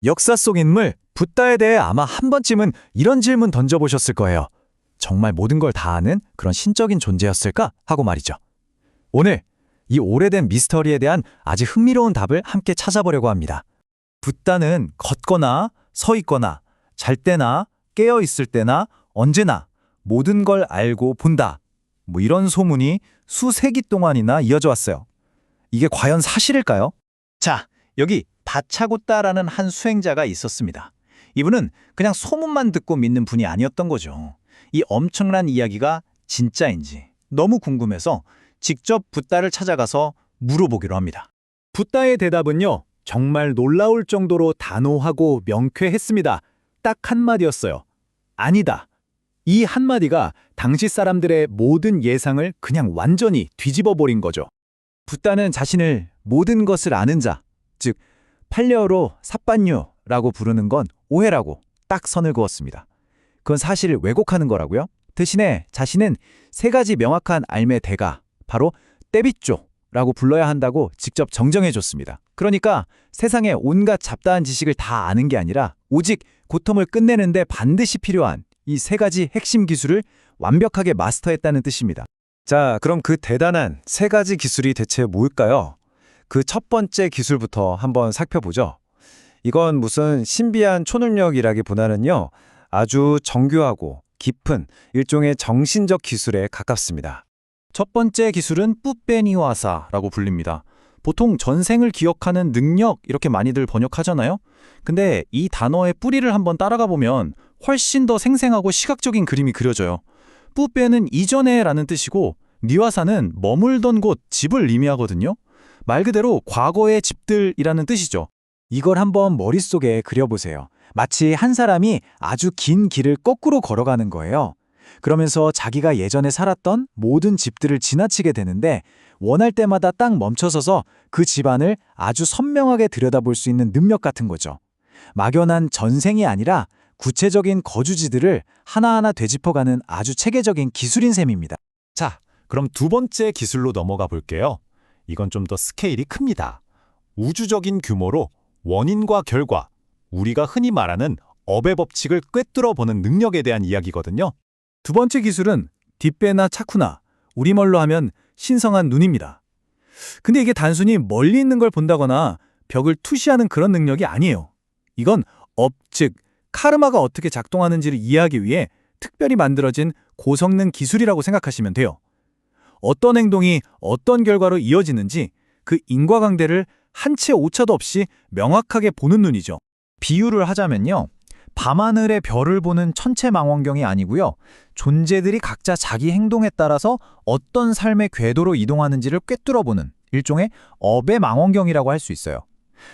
역사 속 인물 붓다에 대해 아마 한 번쯤은 이런 질문 던져보셨을 거예요. 정말 모든 걸 다 아는 그런 신적인 존재였을까? 하고 말이죠. 오늘 이 오래된 미스터리에 대한 아주 흥미로운 답을 함께 찾아보려고 합니다. 붓다는 걷거나 서 있거나 잘 때나 깨어 있을 때나 언제나 모든 걸 알고 본다. 이런 소문이 수세기 동안이나 이어져 왔어요. 이게 과연 사실일까요? 자, 여기 다차고따라는 한 수행자가 있었습니다. 이분은 그냥 소문만 듣고 믿는 분이 아니었던 거죠. 이 엄청난 이야기가 진짜인지 너무 궁금해서 직접 붓다를 찾아가서 물어보기로 합니다. 붓다의 대답은요, 정말 놀라울 정도로 단호하고 명쾌했습니다. 딱 한마디였어요. 아니다. 이 한마디가 당시 사람들의 모든 예상을 그냥 완전히 뒤집어버린 거죠. 붓다는 자신을 모든 것을 아는 자, 즉 팔레어로 삿반유라고 부르는 건 오해라고 딱 선을 그었습니다. 그건 사실을 왜곡하는 거라고요. 대신에 자신은 세 가지 명확한 알매 대가, 바로 떼빗조라고 불러야 한다고 직접 정정해줬습니다. 그러니까 세상의 온갖 잡다한 지식을 다 아는 게 아니라 오직 고통을 끝내는데 반드시 필요한 이 세 가지 핵심 기술을 완벽하게 마스터했다는 뜻입니다. 자, 그럼 그 대단한 세 가지 기술이 대체 뭘까요? 그 첫 번째 기술부터 한번 살펴보죠. 이건 무슨 신비한 초능력이라기보다는요, 아주 정교하고 깊은 일종의 정신적 기술에 가깝습니다. 첫 번째 기술은 뿌빼니와사라고 불립니다. 보통 전생을 기억하는 능력 이렇게 많이들 번역하잖아요. 근데 이 단어의 뿌리를 한번 따라가 보면 훨씬 더 생생하고 시각적인 그림이 그려져요. 뿌빼는 이전에라는 뜻이고 니와사는 머물던 곳, 집을 의미하거든요. 말 그대로 과거의 집들이라는 뜻이죠. 이걸 한번 머릿속에 그려보세요. 마치 한 사람이 아주 긴 길을 거꾸로 걸어가는 거예요. 그러면서 자기가 예전에 살았던 모든 집들을 지나치게 되는데 원할 때마다 딱 멈춰서서 그 집안을 아주 선명하게 들여다볼 수 있는 능력 같은 거죠. 막연한 전생이 아니라 구체적인 거주지들을 하나하나 되짚어가는 아주 체계적인 기술인 셈입니다. 자, 그럼 두 번째 기술로 넘어가 볼게요. 이건 좀 더 스케일이 큽니다. 우주적인 규모로 원인과 결과, 우리가 흔히 말하는 업의 법칙을 꿰뚫어 보는 능력에 대한 이야기거든요. 두 번째 기술은 뒷배나 차쿠나, 우리말로 하면 신성한 눈입니다. 근데 이게 단순히 멀리 있는 걸 본다거나 벽을 투시하는 그런 능력이 아니에요. 이건 업, 즉 카르마가 어떻게 작동하는지를 이해하기 위해 특별히 만들어진 고성능 기술이라고 생각하시면 돼요. 어떤 행동이 어떤 결과로 이어지는지 그 인과관계를 한 채 오차도 없이 명확하게 보는 눈이죠. 비유를 하자면요, 밤하늘의 별을 보는 천체망원경이 아니고요, 존재들이 각자 자기 행동에 따라서 어떤 삶의 궤도로 이동하는지를 꿰뚫어보는 일종의 업의 망원경이라고 할 수 있어요.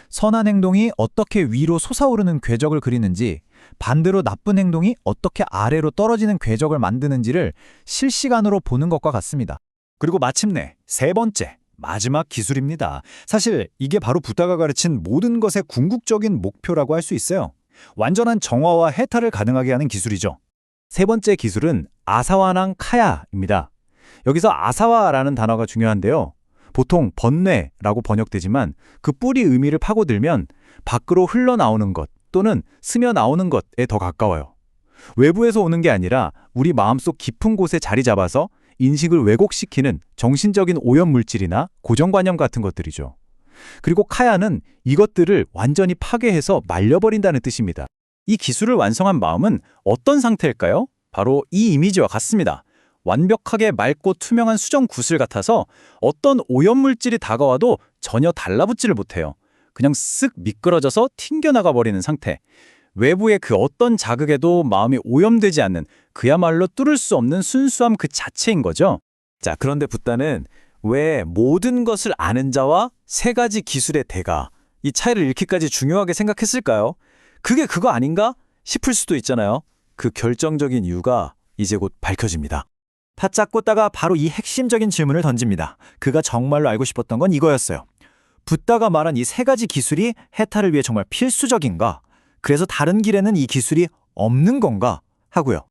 선한 행동이 어떻게 위로 솟아오르는 궤적을 그리는지, 반대로 나쁜 행동이 어떻게 아래로 떨어지는 궤적을 만드는지를 실시간으로 보는 것과 같습니다. 그리고 마침내 세 번째, 마지막 기술입니다. 사실 이게 바로 붓다가 가르친 모든 것의 궁극적인 목표라고 할 수 있어요. 완전한 정화와 해탈을 가능하게 하는 기술이죠. 세 번째 기술은 아사와낭 카야입니다. 여기서 아사와라는 단어가 중요한데요. 보통 번뇌라고 번역되지만 그 뿌리 의미를 파고들면 밖으로 흘러나오는 것 또는 스며나오는 것에 더 가까워요. 외부에서 오는 게 아니라 우리 마음속 깊은 곳에 자리 잡아서 인식을 왜곡시키는 정신적인 오염물질이나 고정관념 같은 것들이죠. 그리고 카야는 이것들을 완전히 파괴해서 말려버린다는 뜻입니다. 이 기술을 완성한 마음은 어떤 상태일까요? 바로 이 이미지와 같습니다. 완벽하게 맑고 투명한 수정 구슬 같아서 어떤 오염물질이 다가와도 전혀 달라붙지를 못해요. 그냥 쓱 미끄러져서 튕겨나가 버리는 상태. 외부의 그 어떤 자극에도 마음이 오염되지 않는 그야말로 뚫을 수 없는 순수함 그 자체인 거죠. 자, 그런데 붓다는 왜 모든 것을 아는 자와 세 가지 기술의 대가, 이 차이를 잃기까지 중요하게 생각했을까요? 그게 그거 아닌가 싶을 수도 있잖아요. 그 결정적인 이유가 이제 곧 밝혀집니다. 타짜꼬따가 바로 이 핵심적인 질문을 던집니다. 그가 정말로 알고 싶었던 건 이거였어요. 붓다가 말한 이 세 가지 기술이 해탈을 위해 정말 필수적인가? 그래서 다른 길에는 이 기술이 없는 건가? 하고요.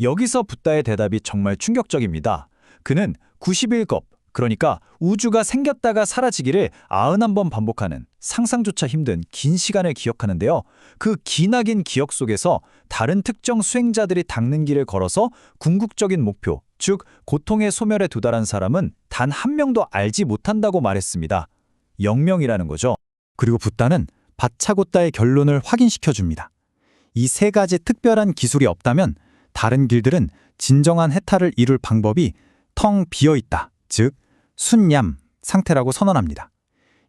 여기서 붓다의 대답이 정말 충격적입니다. 그는 91겁, 그러니까 우주가 생겼다가 사라지기를 91번 반복하는 상상조차 힘든 긴 시간을 기억하는데요. 그 기나긴 기억 속에서 다른 특정 수행자들이 닦는 길을 걸어서 궁극적인 목표, 즉 고통의 소멸에 도달한 사람은 단 한 명도 알지 못한다고 말했습니다. 영명이라는 거죠. 그리고 붓다는 바차고타의 결론을 확인시켜줍니다. 이 세 가지 특별한 기술이 없다면 다른 길들은 진정한 해탈을 이룰 방법이 텅 비어있다, 즉 순얌 상태라고 선언합니다.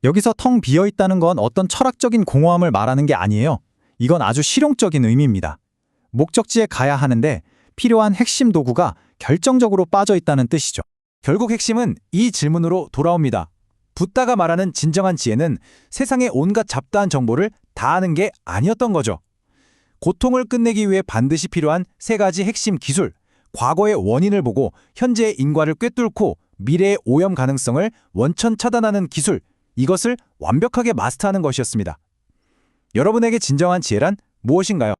여기서 텅 비어있다는 건 어떤 철학적인 공허함을 말하는 게 아니에요. 이건 아주 실용적인 의미입니다. 목적지에 가야 하는데 필요한 핵심 도구가 결정적으로 빠져있다는 뜻이죠. 결국 핵심은 이 질문으로 돌아옵니다. 붓다가 말하는 진정한 지혜는 세상의 온갖 잡다한 정보를 다 아는 게 아니었던 거죠. 고통을 끝내기 위해 반드시 필요한 세 가지 핵심 기술, 과거의 원인을 보고 현재의 인과를 꿰뚫고 미래의 오염 가능성을 원천 차단하는 기술, 이것을 완벽하게 마스터하는 것이었습니다. 여러분에게 진정한 지혜란 무엇인가요?